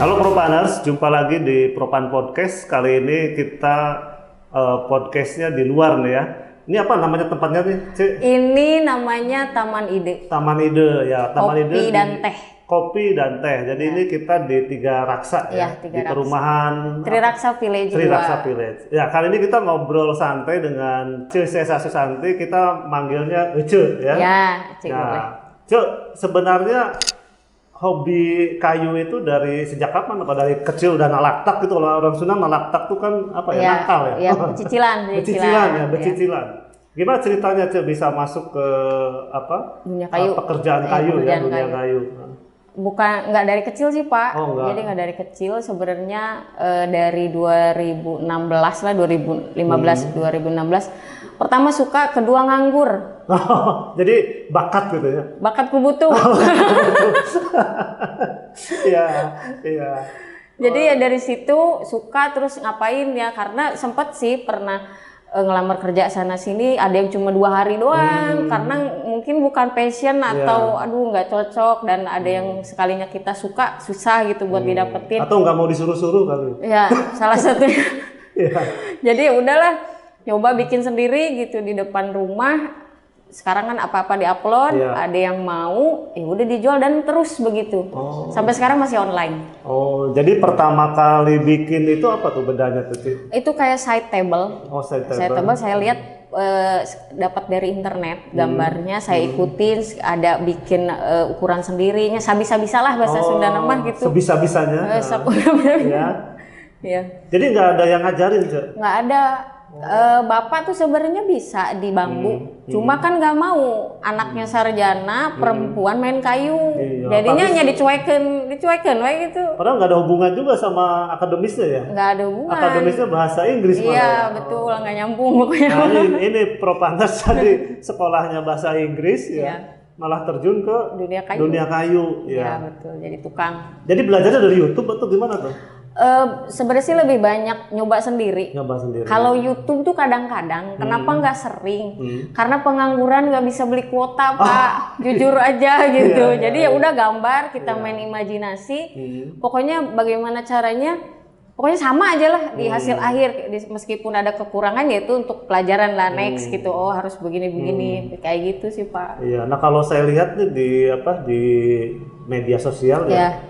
Halo Propaners, jumpa lagi di Propan Podcast. Kali ini kita podcastnya di luar nih ya. Ini apa namanya tempatnya nih, Cik? Ini namanya Taman Ide. Taman Ide ya, Taman Kopi Ide dan teh. Kopi dan teh. Jadi ini kita di Tiga Raksa ya, Tiga di Raksa. perumahan Triraksa Village. Triraksa Village. Ya, kali ini kita ngobrol santai dengan Cik Sesa Susanti. Kita manggilnya Ece ya. Ya, Cik boleh. Nah, Cik, sebenarnya hobi kayu itu dari sejak kapan? Apa dari kecil udah nalaktak gitu? Kalau orang Sunda nalaktak tuh kan apa ya? Nakal ya? Iya, becicilan. Becicilan. Gimana ceritanya Cek bisa masuk ke apa? Dunia kayu. Pekerjaan kayu ya, dunia kayu. Bukan, nggak dari kecil sih Pak. Oh, enggak. Jadi nggak dari kecil, sebenarnya dari 2016 lah, 2016. Pertama suka, kedua nganggur. Jadi bakat gitu ya? Bakatku butuh. Iya, iya. Jadi ya dari situ suka, terus ngapain ya, karena sempat sih pernah ngelamar kerja sana sini, ada yang cuma 2 hari doang karena mungkin bukan passion atau aduh nggak cocok, dan ada yang sekalinya kita suka susah gitu buat didapetin, atau nggak mau disuruh-suruh kali ya salah satunya. Iya. Jadi ya udahlah, nyoba bikin sendiri gitu di depan rumah. Sekarang kan apa-apa diupload, ada yang mau, ya udah dijual dan terus begitu. Sampai sekarang masih online. Oh, jadi pertama kali bikin itu apa tuh bedanya tuh, Cik? Itu kayak side table. Oh, side table. Side table saya lihat dapat dari internet gambarnya, saya ikutin, ada bikin ukuran sendirinya, sabisa-bisa lah bahasa Sunda namanya gitu. Sebisa-bisanya. Ya. Jadi nggak ada yang ngajarin, Cik? Nggak ada. Bapak tuh sebenarnya bisa di bambu, cuma kan nggak mau anaknya sarjana perempuan main kayu, jadinya hanya dicuekin gitu. Padahal nggak ada hubungan juga sama akademisnya ya? Nggak ada hubungan. Akademisnya bahasa Inggris malah. Iya betul, nggak nyambung pokoknya. Nah, ini Propaners tadi sekolahnya bahasa Inggris ya, malah terjun ke dunia kayu. Iya betul, jadi tukang. Jadi belajarnya dari YouTube atau gimana tuh? Sebenarnya sih lebih banyak nyoba sendiri. Kalau YouTube tuh kadang-kadang, kenapa nggak sering? Karena pengangguran nggak bisa beli kuota Pak, jujur aja gitu. Jadi ya udah gambar, kita main imajinasi. Pokoknya bagaimana caranya, pokoknya sama aja lah di hasil akhir. Meskipun ada kekurangan, yaitu untuk pelajaran lah next gitu. Oh harus begini-begini, kayak gitu sih Pak. Iya. Nah kalau saya lihat nih di media sosial ya.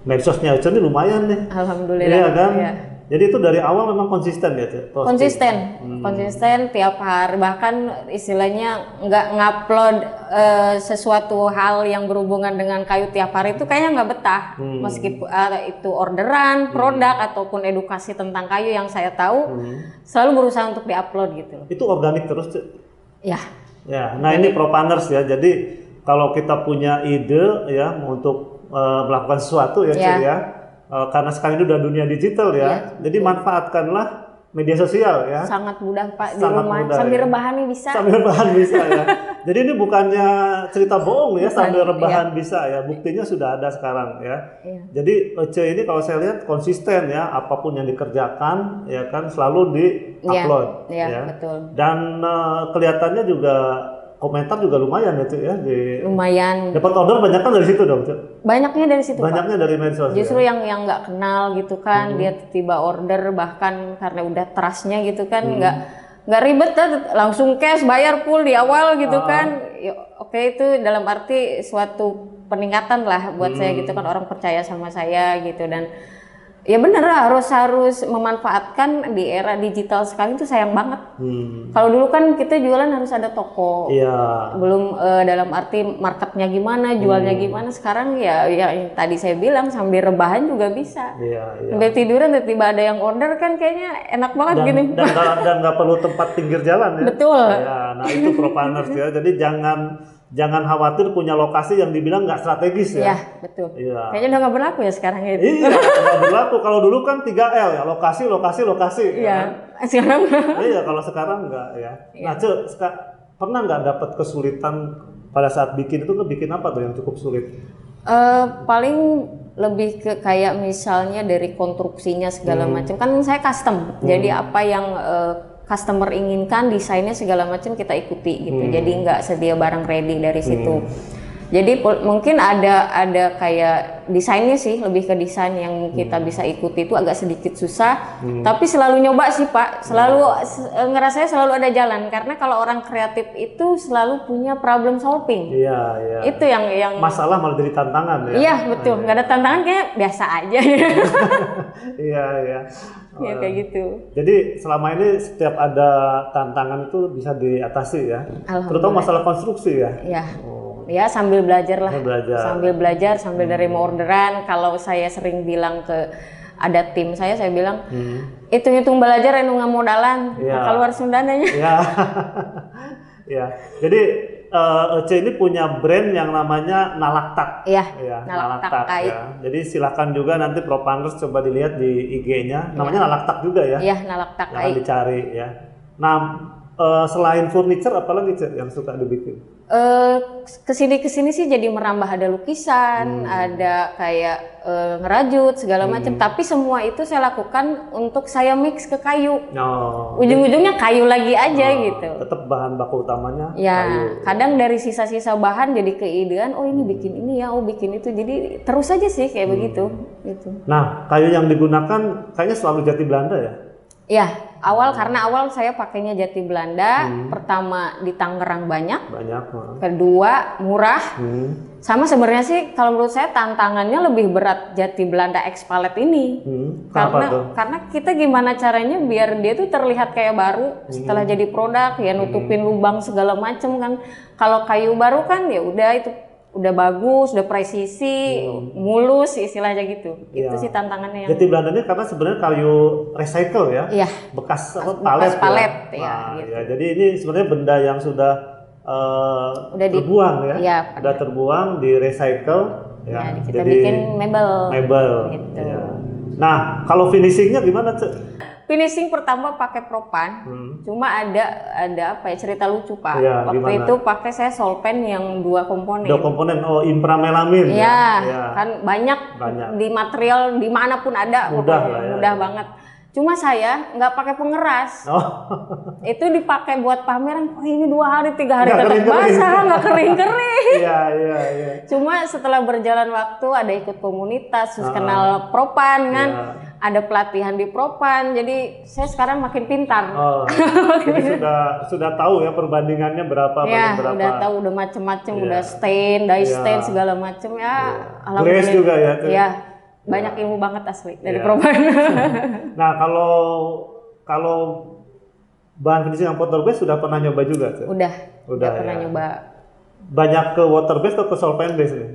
Medsosnya Ece ini lumayan nih. Alhamdulillah. Iya kan? Ya. Jadi itu dari awal memang konsisten ya, Cik? Konsisten tiap hari, bahkan istilahnya nggak ngupload sesuatu hal yang berhubungan dengan kayu tiap hari itu kayaknya nggak betah. Meskipun itu orderan, produk ataupun edukasi tentang kayu yang saya tahu, selalu berusaha untuk diupload gitu. Itu organik terus, Cik? Ya. Ya. Nah ini Propaners ya. Jadi kalau kita punya ide ya untuk melakukan sesuatu ya, Cik ya. Karena sekarang ini udah dunia digital ya. Jadi manfaatkanlah media sosial ya. Sangat mudah Pak, di Sangat rumah mudah, sambil ya. rebahan nih bisa. Sambil rebahan bisa ya. Jadi ini bukannya cerita bohong ya, sambil rebahan bisa ya. Buktinya sudah ada sekarang ya. Jadi Ece ini kalau saya lihat konsisten ya, apapun yang dikerjakan ya kan selalu di-upload ya. Betul. Dan kelihatannya juga komentar juga lumayan ya, Cik ya. Lumayan. Dapat order banyak kan dari situ dong, Cik? Banyaknya dari situ, Banyaknya Pak. dari medsos. Justru yang nggak kenal gitu kan, dia tiba order, bahkan karena udah trustnya gitu kan, nggak ribet langsung cash, bayar full di awal gitu kan. Oke, itu dalam arti suatu peningkatan lah buat saya gitu kan, orang percaya sama saya gitu. Dan ya bener lah, harus memanfaatkan di era digital sekarang itu sayang banget. Kalau dulu kan kita jualan harus ada toko, belum dalam arti marketnya gimana, jualnya gimana. Sekarang ya yang tadi saya bilang sambil rebahan juga bisa. Sambil tiduran tiba-tiba ada yang order kan, kayaknya enak banget dan, gini. Dan nggak perlu tempat pinggir jalan ya. Betul. Ya, nah itu Propaners ya. Jadi jangan khawatir punya lokasi yang dibilang nggak strategis ya. Iya, betul. Kayaknya udah nggak berlaku ya sekarang itu. Iya, nggak berlaku. Kalau dulu kan 3L ya, lokasi. Iya, sekarang. Iya, kalau sekarang nggak ya. Nah, Cek, pernah nggak dapat kesulitan pada saat bikin itu? Bikin apa tuh yang cukup sulit? Paling lebih ke kayak misalnya dari konstruksinya segala macam. Kan saya custom, jadi apa yang customer inginkan, desainnya segala macam kita ikuti gitu. Jadi nggak sedia barang ready dari situ. Jadi mungkin ada kayak desainnya sih, lebih ke desain yang kita bisa ikuti itu agak sedikit susah. Tapi selalu nyoba sih Pak, selalu ngerasanya selalu ada jalan karena kalau orang kreatif itu selalu punya problem solving. Iya, iya. Itu yang masalah malah jadi tantangan ya. Iya betul, nggak ada tantangan kayak biasa aja. Iya, iya. Ya kayak gitu. Jadi selama ini setiap ada tantangan itu bisa diatasi ya. Terutama masalah konstruksi ya. Iya. Ya sambil belajar lah. Sambil belajar, sambil nerima orderan. Kalau saya sering bilang ke ada tim saya bilang hitung-hitung belajar anu ngamodalan. Ya. Keluar Sundananya. Ya. Ya. Jadi Ece ini punya brand yang namanya Nalaktak. Iya. Ya, Nalaktak ya. Jadi silakan juga nanti Propanders coba dilihat di IG-nya. Namanya Nalaktak juga ya. Iya, Nalaktak. Jangan dicari ya. Nah, selain furniture apalagi Cek yang suka dibikin? Kesini sih jadi merambah, ada lukisan, ada kayak ngerajut segala macam. Tapi semua itu saya lakukan untuk saya mix ke kayu. Ujung-ujungnya kayu lagi aja gitu. Tetap bahan baku utamanya ya, kayu. Kadang dari sisa-sisa bahan jadi keidean, oh ini bikin ini ya, oh bikin itu. Jadi terus aja sih kayak begitu. Gitu. Nah, kayu yang digunakan kayaknya selalu jati Belanda ya? Ya, karena awal saya pakainya jati Belanda. Pertama di Tangerang banyak. Kedua murah. Sama sebenarnya sih kalau menurut saya tantangannya lebih berat jati Belanda X Palette ini. Karena kita gimana caranya biar dia tuh terlihat kayak baru setelah jadi produk ya, nutupin lubang segala macem kan. Kalau kayu baru kan ya udah itu udah bagus, udah presisi, mulus istilahnya gitu. Itu sih tantangannya. Jati Belanda ini karena sebenarnya kayu recycle ya, bekas palet ya. Nah, gitu. ya. Jadi ini sebenarnya benda yang sudah terbuang ya, udah terbuang, di recycle ya. Kita jadi bikin mebel. Gitu. Ya. Nah, kalau finishingnya gimana Cek? Finishing pertama pakai propan, cuma ada apa ya, cerita lucu Pak. Ya, waktu gimana? itu pakai saya solpen yang 2 komponen. 2 komponen, inframelamin. Ya, kan banyak di material dimanapun ada, mudah banget. Cuma saya nggak pakai pengeras. Itu dipakai buat pameran. Oh ini 2 hari 3 hari tetap basah, nggak kering-kering. Iya. Cuma setelah berjalan waktu ada ikut komunitas, terus kenal propan kan. Ada pelatihan di propan, jadi saya sekarang makin pintar. Jadi sudah tahu ya perbandingannya berapa banding berapa. Udah tahu, udah macem-macem, udah stain, dye stain segala macem ya. Glaze juga ya. Iya, banyak ilmu banget asli dari propan. Nah kalau bahan finishing yang water base sudah pernah nyoba juga? Udah pernah nyoba. Banyak ke water base atau ke solvent base nih?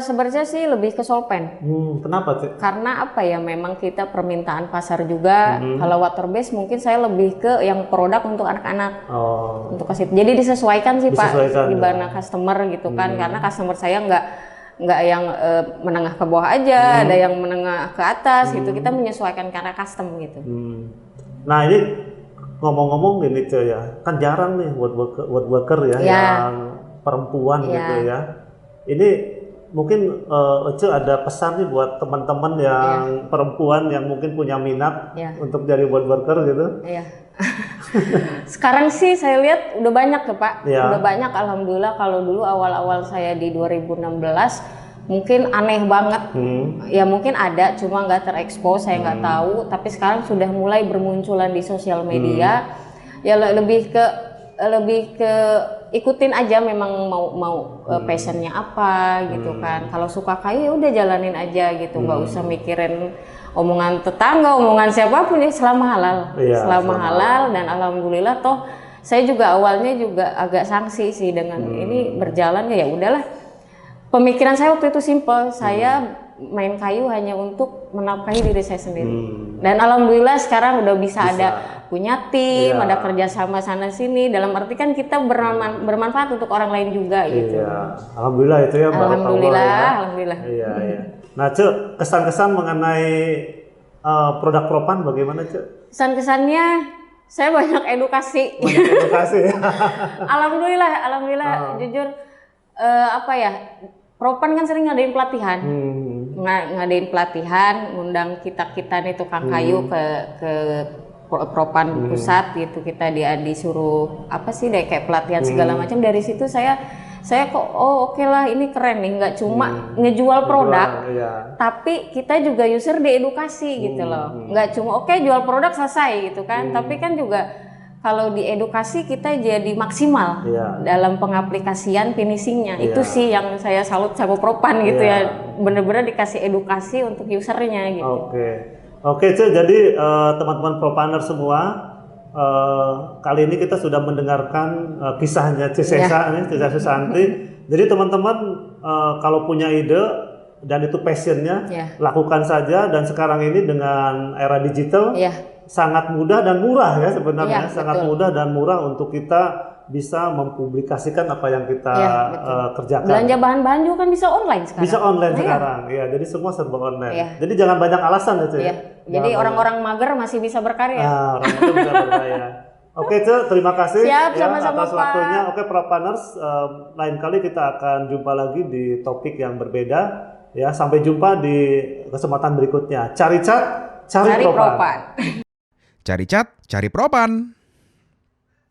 Sebenarnya sih lebih ke solvent. Kenapa Cek? Karena apa ya, memang kita permintaan pasar juga. Kalau water base mungkin saya lebih ke yang produk untuk anak-anak. Untuk kasih. Jadi disesuaikan sih Pak di mana customer gitu kan. Karena customer saya nggak yang menengah ke bawah aja, ada yang menengah ke atas gitu. Kita menyesuaikan karena custom gitu. Nah ini ngomong-ngomong gini Cek ya, kan jarang nih woodworker ya yang perempuan gitu ya. Ini mungkin Ece ada pesan nih buat teman-teman yang perempuan yang mungkin punya minat untuk jadi woodworker gitu. Iya. Sekarang sih saya lihat udah banyak ya Pak. Udah banyak alhamdulillah. Kalau dulu awal-awal saya di 2016 mungkin aneh banget. Ya mungkin ada, cuma nggak terekspos, saya nggak tahu. Tapi sekarang sudah mulai bermunculan di sosial media. Ya lebih ke ikutin aja, memang mau passionnya apa gitu kan. Kalau suka kayu ya udah jalanin aja gitu, nggak usah mikirin omongan tetangga, omongan siapapun ya, selama halal. Selama halal, dan alhamdulillah toh saya juga awalnya juga agak sanksi sih dengan ini berjalan ya udahlah. Pemikiran saya waktu itu simple, saya main kayu hanya untuk menafkahi diri saya sendiri. Dan alhamdulillah sekarang udah bisa ada punya tim, ada kerjasama sana sini. Dalam arti kan kita bermanfaat untuk orang lain juga gitu. Alhamdulillah itu ya. Alhamdulillah. Iya. Nah Cek, kesan-kesan mengenai produk propan bagaimana Cek? Kesan-kesannya saya banyak edukasi. Alhamdulillah. Jujur apa ya? Propan kan sering ngadain pelatihan, ngundang kita nih tukang kayu ke Propan pusat gitu. Kita disuruh apa sih deh kayak pelatihan segala macam. Dari situ saya saya kok oke lah ini keren nih, nggak cuma ngejual produk, iya. tapi kita juga user diedukasi gitu loh, nggak cuma oke jual produk selesai gitu kan, tapi kan juga kalau diedukasi kita jadi maksimal dalam pengaplikasian finishingnya. Itu sih yang saya salut sama Propan gitu ya, bener-bener dikasih edukasi untuk usernya gitu. Oke, Ce, jadi teman-teman Propaner semua, kali ini kita sudah mendengarkan kisahnya Cisesa nih, Cisesa Susanti. Jadi teman-teman kalau punya ide dan itu passionnya, lakukan saja. Dan sekarang ini dengan era digital, sangat mudah dan murah ya sebenarnya, sangat mudah dan murah untuk kita bisa mempublikasikan apa yang kita kerjakan. Belanja bahan-bahan juga kan bisa online sekarang. Bisa online sekarang, ya. Jadi semua serba online. Jadi jangan banyak alasan itu ya. Jadi orang-orang mager masih bisa berkarya. Nah, orang itu bisa berkarya. Oke, Ce, terima kasih sama-sama, atas waktunya. Oke, Propaners, lain kali kita akan jumpa lagi di topik yang berbeda. Ya, sampai jumpa di kesempatan berikutnya. Cari cat, cari Propan. Cari cat, cari Propan.